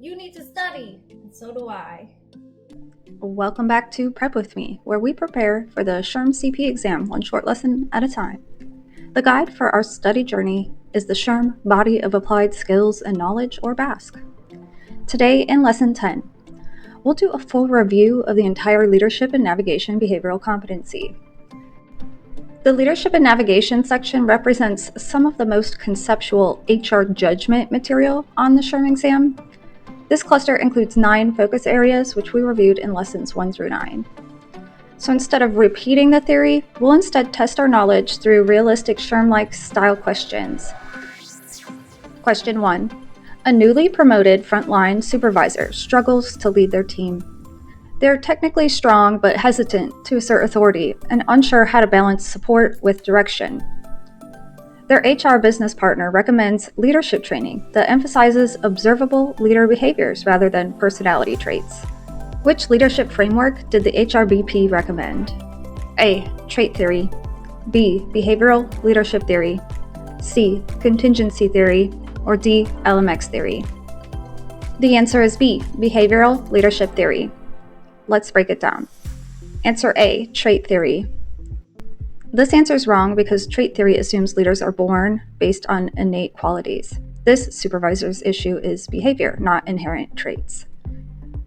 You need to study, and so do I. Welcome back to Prep With Me, where we prepare for the SHRM-CP exam one short lesson at a time. The guide for our study journey is the SHRM Body of Applied Skills and Knowledge, or BASK. Today in Lesson 10, we'll do a full review of the entire Leadership and Navigation behavioral competency. The Leadership and Navigation section represents some of the most conceptual HR judgment material on the SHRM exam. This cluster includes 9 focus areas, which we reviewed in lessons 1 through 9. So instead of repeating the theory, we'll instead test our knowledge through realistic SHRM-like style questions. Question 1. A newly promoted frontline supervisor struggles to lead their team. They're technically strong but hesitant to assert authority and unsure how to balance support with direction. Their HR business partner recommends leadership training that emphasizes observable leader behaviors rather than personality traits. Which leadership framework did the HRBP recommend? A. Trait theory. B. Behavioral leadership theory. C. Contingency theory. Or D. LMX theory. The answer is B. Behavioral leadership theory. Let's break it down. Answer A. Trait theory. This answer is wrong because trait theory assumes leaders are born based on innate qualities. This supervisor's issue is behavior, not inherent traits.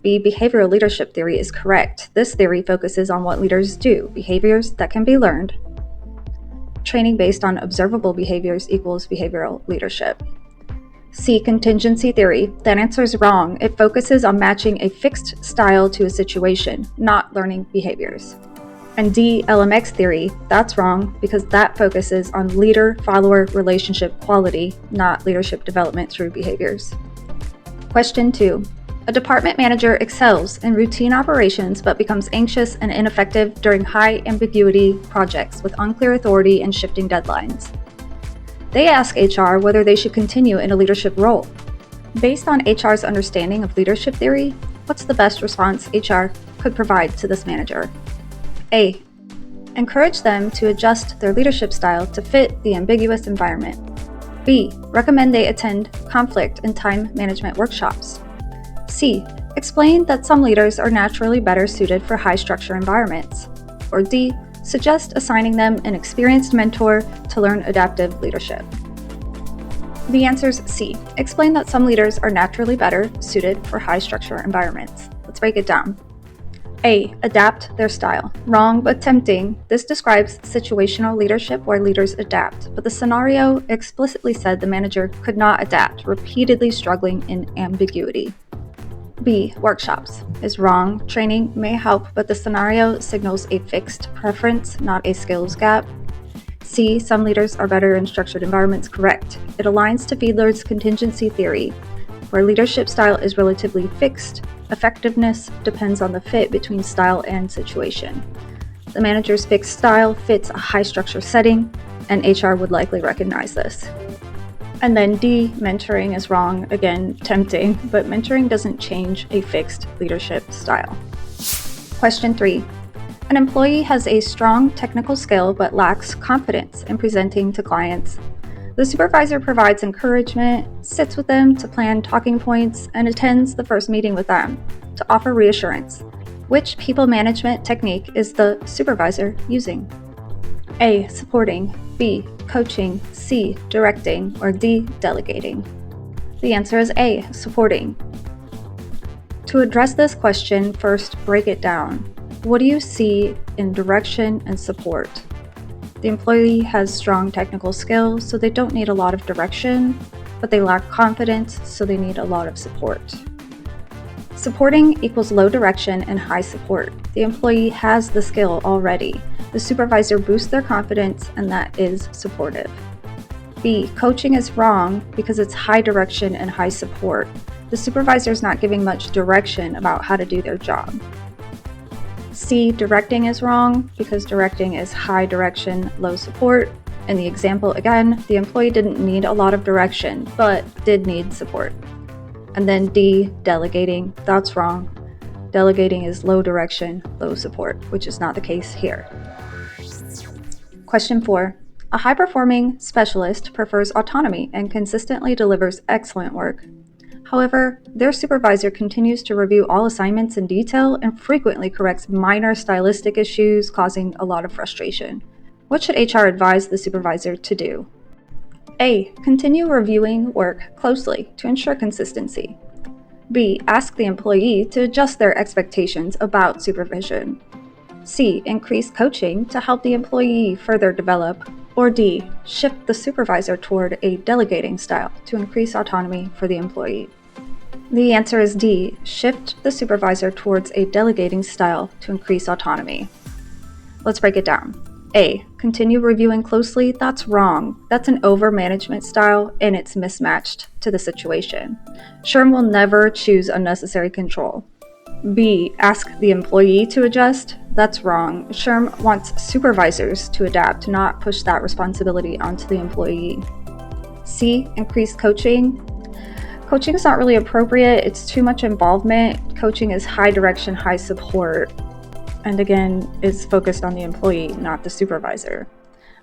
B. Behavioral leadership theory is correct. This theory focuses on what leaders do, behaviors that can be learned. Training based on observable behaviors equals behavioral leadership. C. Contingency theory. That answer is wrong. It focuses on matching a fixed style to a situation, not learning behaviors. And D. LMX theory. That's wrong because that focuses on leader-follower relationship quality, not leadership development through behaviors. Question 2. A department manager excels in routine operations but becomes anxious and ineffective during high ambiguity projects with unclear authority and shifting deadlines. They ask HR whether they should continue in a leadership role. Based on HR's understanding of leadership theory, what's the best response HR could provide to this manager? A. Encourage them to adjust their leadership style to fit the ambiguous environment. B. Recommend they attend conflict and time management workshops. C. Explain that some leaders are naturally better suited for high-structure environments. Or D. Suggest assigning them an experienced mentor to learn adaptive leadership. The answer is C. Explain that some leaders are naturally better suited for high-structure environments. Let's break it down. A. Adapt their style. Wrong but tempting. This describes situational leadership where leaders adapt, but the scenario explicitly said the manager could not adapt, repeatedly struggling in ambiguity. B. Workshops. Is wrong. Training may help, but the scenario signals a fixed preference, not a skills gap. C. Some leaders are better in structured environments. Correct. It aligns to Fiedler's contingency theory, where leadership style is relatively fixed. Effectiveness depends on the fit between style and situation. The manager's fixed style fits a high-structure setting, and HR would likely recognize this. And then D, mentoring is wrong. Again, tempting, but mentoring doesn't change a fixed leadership style. Question 3. An employee has a strong technical skill but lacks confidence in presenting to clients. The supervisor provides encouragement, sits with them to plan talking points, and attends the first meeting with them to offer reassurance. Which people management technique is the supervisor using? A. Supporting. B. Coaching. C. Directing. Or D. Delegating. The answer is A. Supporting. To address this question, first break it down. What do you see in direction and support? The employee has strong technical skills, so they don't need a lot of direction, but they lack confidence, so they need a lot of support. Supporting equals low direction and high support. The employee has the skill already. The supervisor boosts their confidence, and that is supportive. B. Coaching is wrong because it's high direction and high support. The supervisor is not giving much direction about how to do their job. C. Directing is wrong because directing is high direction, low support. In the example again, the employee didn't need a lot of direction, but did need support. And then D. Delegating, that's wrong. Delegating is low direction, low support, which is not the case here. Question 4. A high-performing specialist prefers autonomy and consistently delivers excellent work. However, their supervisor continues to review all assignments in detail and frequently corrects minor stylistic issues, causing a lot of frustration. What should HR advise the supervisor to do? A. Continue reviewing work closely to ensure consistency. B. Ask the employee to adjust their expectations about supervision. C. Increase coaching to help the employee further develop. Or D. Shift the supervisor toward a delegating style to increase autonomy for the employee. The answer is D. Shift the supervisor towards a delegating style to increase autonomy. Let's break it down. A. Continue reviewing closely. That's wrong. That's an over-management style and it's mismatched to the situation. SHRM will never choose unnecessary control. B. Ask the employee to adjust. That's wrong. SHRM wants supervisors to adapt, not push that responsibility onto the employee. C. Increase coaching. Coaching is not really appropriate. It's too much involvement. Coaching is high direction, high support. And again, is focused on the employee, not the supervisor.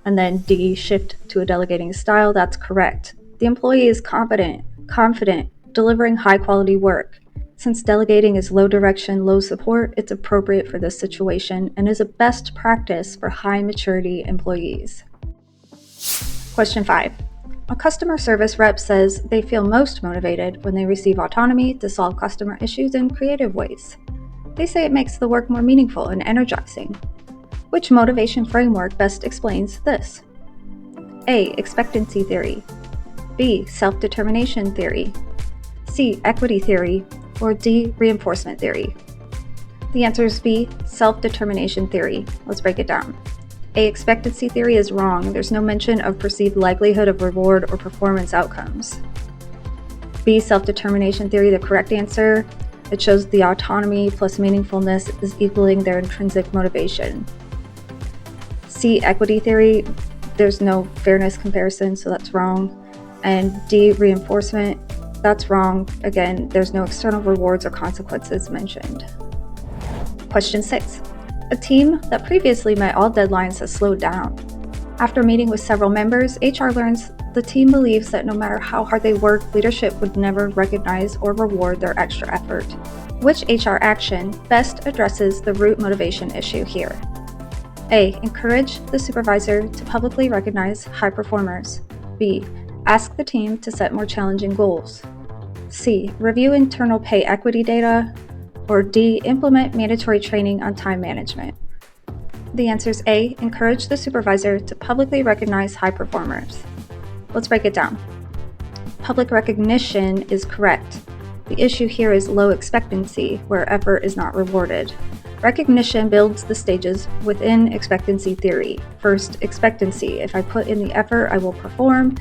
And then D, shift to a delegating style. That's correct. The employee is competent, confident, delivering high quality work. Since delegating is low direction, low support, it's appropriate for this situation and is a best practice for high maturity employees. Question 5. A customer service rep says they feel most motivated when they receive autonomy to solve customer issues in creative ways. They say it makes the work more meaningful and energizing. Which motivation framework best explains this? A. Expectancy theory. B. Self-determination theory. C. Equity theory. Or D. Reinforcement theory. The answer is B. Self-determination theory. Let's break it down. A. Expectancy theory is wrong. There's no mention of perceived likelihood of reward or performance outcomes. B. Self-determination theory, the correct answer. It shows the autonomy plus meaningfulness is equaling their intrinsic motivation. C. Equity theory, there's no fairness comparison, so that's wrong. And D. Reinforcement, that's wrong. Again, there's no external rewards or consequences mentioned. Question 6. A team that previously met all deadlines has slowed down. After meeting with several members, HR learns the team believes that no matter how hard they work, leadership would never recognize or reward their extra effort. Which HR action best addresses the root motivation issue here? A. Encourage the supervisor to publicly recognize high performers. B. Ask the team to set more challenging goals. C. Review internal pay equity data. Or D. Implement mandatory training on time management. The answer is A. Encourage the supervisor to publicly recognize high performers. Let's break it down. Public recognition is correct. The issue here is low expectancy, where effort is not rewarded. Recognition builds the stages within expectancy theory. First, expectancy. If I put in the effort, I will perform.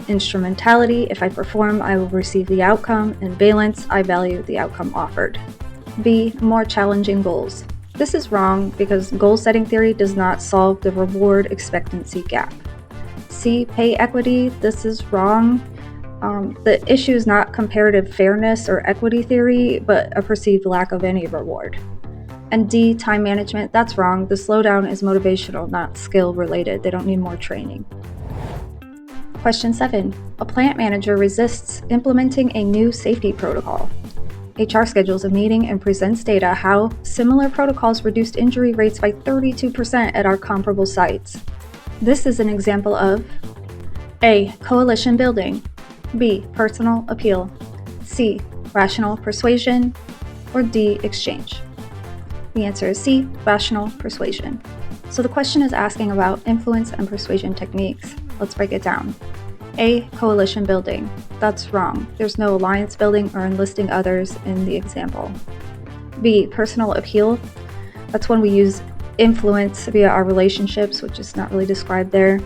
Instrumentality. If I perform, I will receive the outcome. And valence. I value the outcome offered. B. More challenging goals. This is wrong because goal-setting theory does not solve the reward expectancy gap. C. Pay equity. This is wrong. The issue is not comparative fairness or equity theory, but a perceived lack of any reward. And D. Time management. That's wrong. The slowdown is motivational, not skill-related. They don't need more training. Question 7. A plant manager resists implementing a new safety protocol. HR schedules a meeting and presents data how similar protocols reduced injury rates by 32% at our comparable sites. This is an example of A. Coalition building. B. Personal appeal. C. Rational persuasion. Or D. Exchange. The answer is C. Rational persuasion. So the question is asking about influence and persuasion techniques. Let's break it down. A. Coalition building. That's wrong. There's no alliance building or enlisting others in the example. B. Personal appeal. That's when we use influence via our relationships, which is not really described there.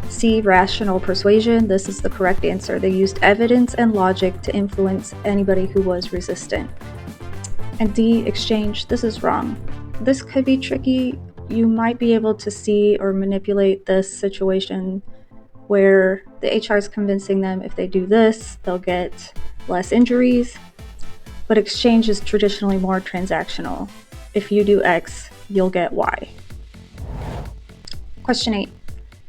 C. Rational persuasion. This is the correct answer. They used evidence and logic to influence anybody who was resistant. And D. Exchange. This is wrong. This could be tricky. You might be able to see or manipulate this situation where the HR is convincing them if they do this, they'll get less injuries. But exchange is traditionally more transactional. If you do X, you'll get Y. Question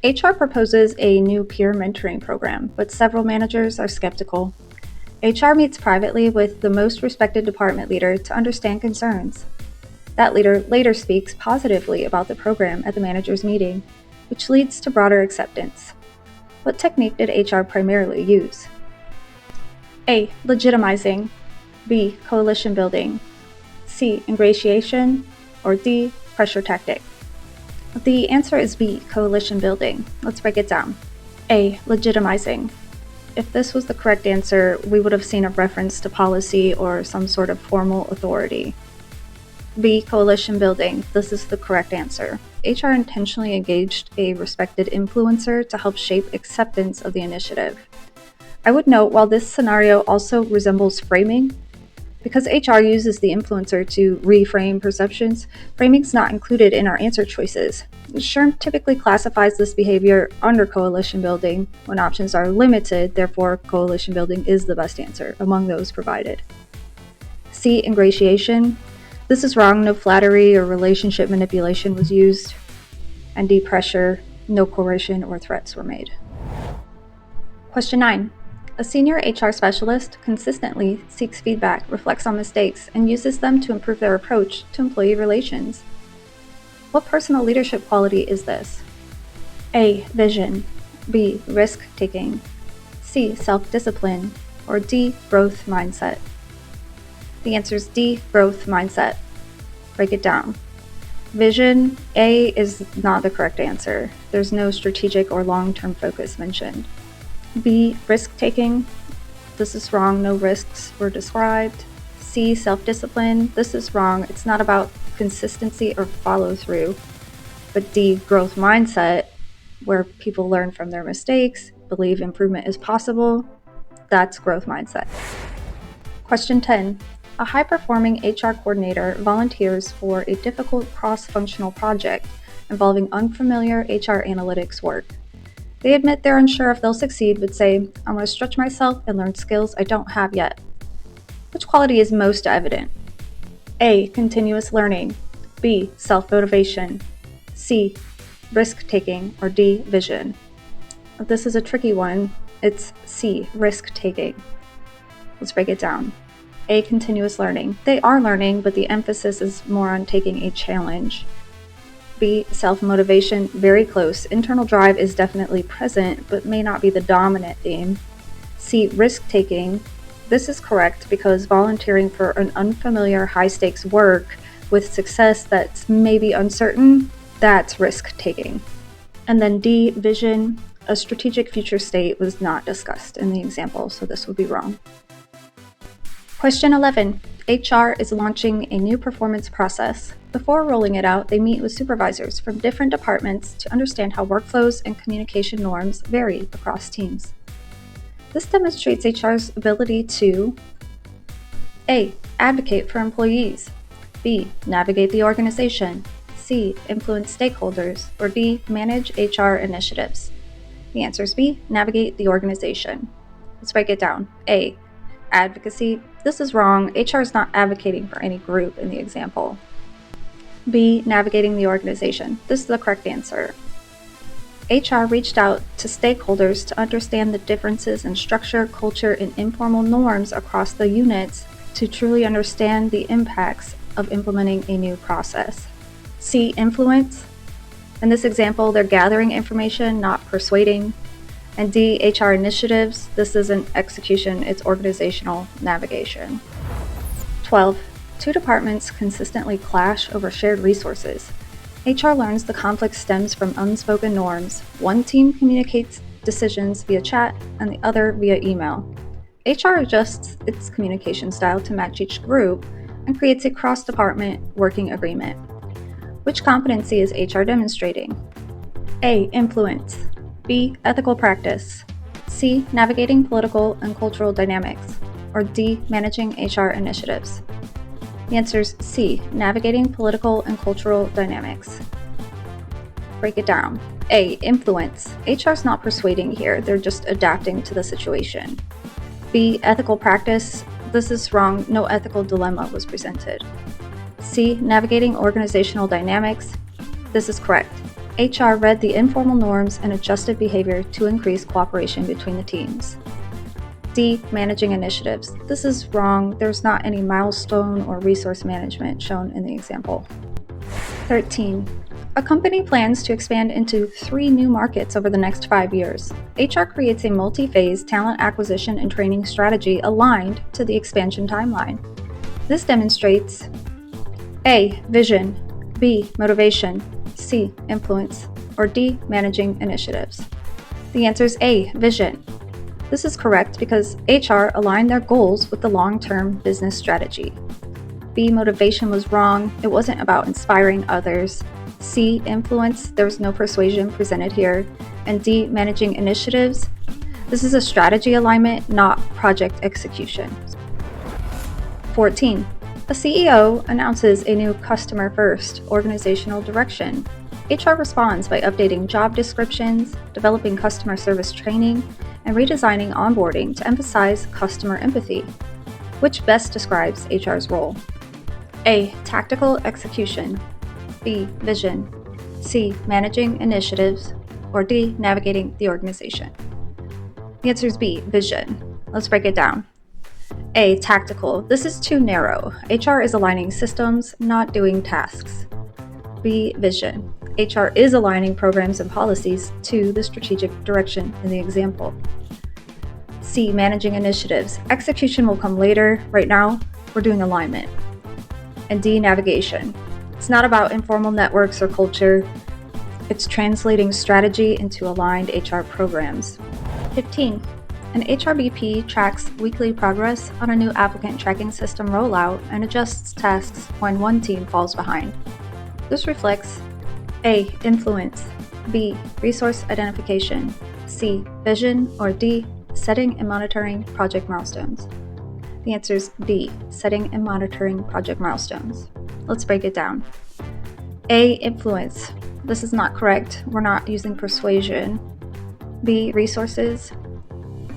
8. HR proposes a new peer mentoring program, but several managers are skeptical. HR meets privately with the most respected department leader to understand concerns. That leader later speaks positively about the program at the manager's meeting, which leads to broader acceptance. What technique did HR primarily use? A. Legitimizing. B. Coalition building. C. Ingratiation. Or D. Pressure tactic. The answer is B. Coalition building. Let's break it down. A. Legitimizing. If this was the correct answer, we would have seen a reference to policy or some sort of formal authority. B. Coalition building. This is the correct answer. HR intentionally engaged a respected influencer to help shape acceptance of the initiative. I would note, while this scenario also resembles framing, because HR uses the influencer to reframe perceptions, framing is not included in our answer choices. SHRM typically classifies this behavior under coalition building when options are limited, therefore coalition building is the best answer among those provided. C. Ingratiation. This is wrong, no flattery or relationship manipulation was used. And D. Pressure, no coercion or threats were made. Question 9. A senior HR specialist consistently seeks feedback, reflects on mistakes, and uses them to improve their approach to employee relations. What personal leadership quality is this? A. Vision. B. Risk-taking. C. Self-discipline. Or D. Growth mindset. The answer is D. Growth mindset. Break it down. Vision, A, is not the correct answer. There's no strategic or long-term focus mentioned. B. Risk-taking. This is wrong. No risks were described. C. Self-discipline. This is wrong. It's not about consistency or follow-through. But D. Growth mindset, where people learn from their mistakes, believe improvement is possible. That's growth mindset. Question 10. A high-performing HR coordinator volunteers for a difficult cross-functional project involving unfamiliar HR analytics work. They admit they're unsure if they'll succeed, but say, I'm going to stretch myself and learn skills I don't have yet. Which quality is most evident? A. Continuous learning. B. Self-motivation. C. Risk-taking. Or D. Vision. This is a tricky one. It's C. Risk-taking. Let's break it down. A. Continuous learning. They are learning, but the emphasis is more on taking a challenge. B. Self-motivation, very close. Internal drive is definitely present, but may not be the dominant theme. C. Risk-taking. This is correct because volunteering for an unfamiliar high-stakes work with success that's maybe uncertain, that's risk-taking. And then D. Vision. A strategic future state was not discussed in the example, so this would be wrong. Question 11. HR is launching a new performance process. Before rolling it out, they meet with supervisors from different departments to understand how workflows and communication norms vary across teams. This demonstrates HR's ability to A. Advocate for employees. B. Navigate the organization. C. Influence stakeholders. Or D. Manage HR initiatives. The answer is B. Navigate the organization. Let's break it down. A. Advocacy. This is wrong. HR is not advocating for any group in the example. B. Navigating the organization. This is the correct answer. HR reached out to stakeholders to understand the differences in structure, culture, and informal norms across the units to truly understand the impacts of implementing a new process. C. Influence. In this example, they're gathering information, not persuading. And D. HR initiatives. This isn't execution, it's organizational navigation. 12. Two departments consistently clash over shared resources. HR learns the conflict stems from unspoken norms. One team communicates decisions via chat and the other via email. HR adjusts its communication style to match each group and creates a cross-department working agreement. Which competency is HR demonstrating? A. Influence. B. Ethical practice. C. Navigating political and cultural dynamics. Or D. Managing HR initiatives. The answer is C. Navigating political and cultural dynamics. Break it down. A. Influence. HR's not persuading here, they're just adapting to the situation. B. Ethical practice. This is wrong, no ethical dilemma was presented. C. Navigating organizational dynamics. This is correct. HR read the informal norms and adjusted behavior to increase cooperation between the teams. D, managing initiatives. This is wrong. There's not any milestone or resource management shown in the example. 13. A company plans to expand into 3 new markets over the next 5 years. HR creates a multi-phase talent acquisition and training strategy aligned to the expansion timeline. This demonstrates A, vision, B, motivation, C, influence, or D, managing initiatives. The answer is A, vision. This is correct because HR aligned their goals with the long-term business strategy. B, motivation was wrong. It wasn't about inspiring others. C, influence. There was no persuasion presented here. And D, managing initiatives. This is a strategy alignment, not project execution. 14. A CEO announces a new customer-first organizational direction. HR responds by updating job descriptions, developing customer service training, and redesigning onboarding to emphasize customer empathy. Which best describes HR's role? A, tactical execution, B, vision, C, managing initiatives, or D, navigating the organization. The answer is B, vision. Let's break it down. A, tactical. This is too narrow. HR is aligning systems, not doing tasks. B, vision. HR is aligning programs and policies to the strategic direction in the example. C, managing initiatives. Execution will come later. Right now, we're doing alignment. And D, navigation. It's not about informal networks or culture. It's translating strategy into aligned HR programs. 15. An HRBP tracks weekly progress on a new applicant tracking system rollout and adjusts tasks when one team falls behind. This reflects A, influence, B, resource identification, C, vision, or D, setting and monitoring project milestones. The answer is D, setting and monitoring project milestones. Let's break it down. A, influence. This is not correct. We're not using persuasion. B, resources.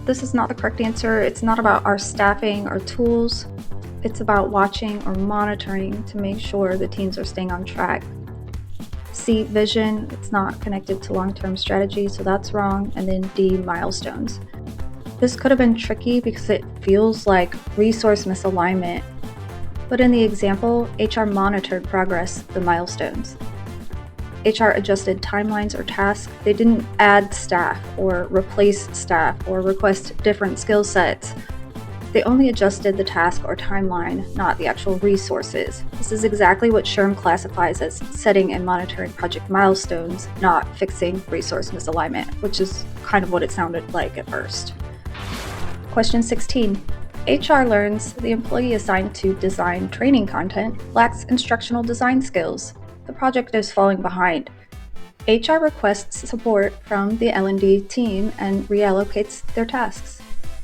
This is not the correct answer. It's not about our staffing or tools. It's about watching or monitoring to make sure the teams are staying on track. C, vision. It's not connected to long-term strategy, so that's wrong. And then D, milestones. This could have been tricky because it feels like resource misalignment. But in the example, HR monitored progress, the milestones. HR adjusted timelines or tasks. They didn't add staff or replace staff or request different skill sets. They only adjusted the task or timeline, not the actual resources. This is exactly what SHRM classifies as setting and monitoring project milestones, not fixing resource misalignment, which is kind of what it sounded like at first. Question 16. HR learns the employee assigned to design training content lacks instructional design skills. The project is falling behind. HR requests support from the L&D team and reallocates their tasks.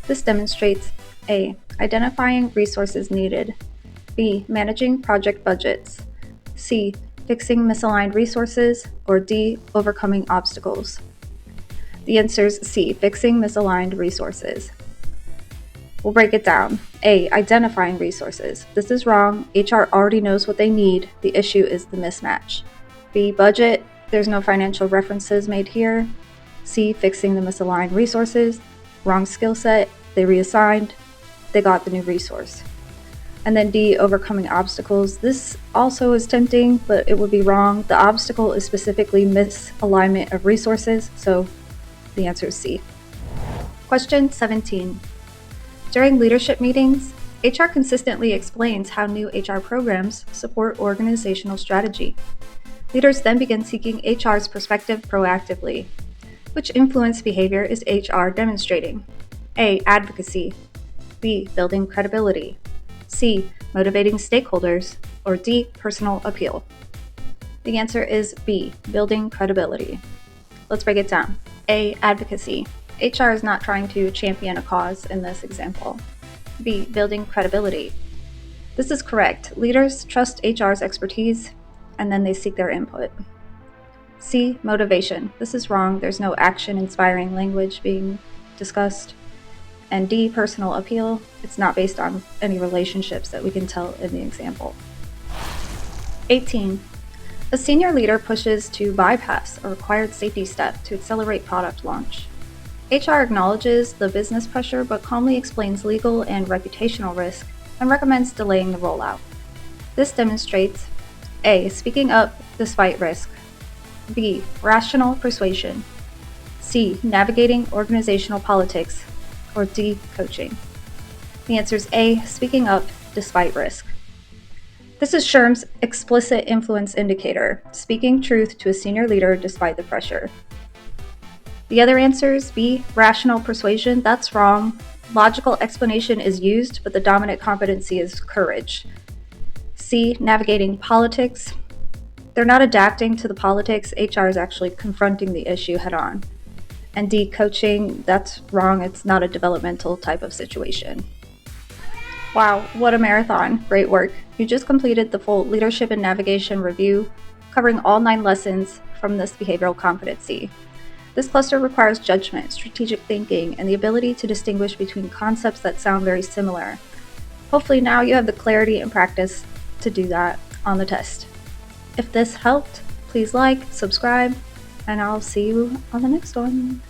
This demonstrates A, identifying resources needed, B, managing project budgets, C, fixing misaligned resources, or D, overcoming obstacles. The answer is C, fixing misaligned resources. We'll break it down. A, identifying resources. This is wrong. HR already knows what they need. The issue is the mismatch. B, budget. There's no financial references made here. C, fixing the misaligned resources. Wrong skill set. They reassigned. They got the new resource. And then D, overcoming obstacles. This also is tempting, but it would be wrong. The obstacle is specifically misalignment of resources, so the answer is C. Question 17. During leadership meetings, HR consistently explains how new HR programs support organizational strategy. Leaders then begin seeking HR's perspective proactively. Which influence behavior is HR demonstrating? A, advocacy, B, building credibility, C, motivating stakeholders, or D, personal appeal. The answer is B, building credibility. Let's break it down. A, advocacy. HR is not trying to champion a cause in this example. B, building credibility. This is correct. Leaders trust HR's expertise, and then they seek their input. C, motivation. This is wrong. There's no action-inspiring language being discussed. And D, personal appeal. It's not based on any relationships that we can tell in the example. 18. A senior leader pushes to bypass a required safety step to accelerate product launch. HR acknowledges the business pressure but calmly explains legal and reputational risk and recommends delaying the rollout. This demonstrates A. Speaking up despite risk, B. Rational persuasion, C. Navigating organizational politics, or D. Coaching. The answer is A. Speaking up despite risk. This is SHRM's explicit influence indicator, speaking truth to a senior leader despite the pressure. The other answer is B. Rational persuasion. That's wrong. Logical explanation is used, but the dominant competency is courage. C. Navigating politics. They're not adapting to the politics. HR is actually confronting the issue head on. And D. Coaching. That's wrong. It's not a developmental type of situation. Wow, what a marathon. Great work. You just completed the full Leadership and Navigation review, covering all 9 lessons from this behavioral competency. This cluster requires judgment, strategic thinking, and the ability to distinguish between concepts that sound very similar. Hopefully now you have the clarity and practice to do that on the test. If this helped, please like, subscribe, and I'll see you on the next one.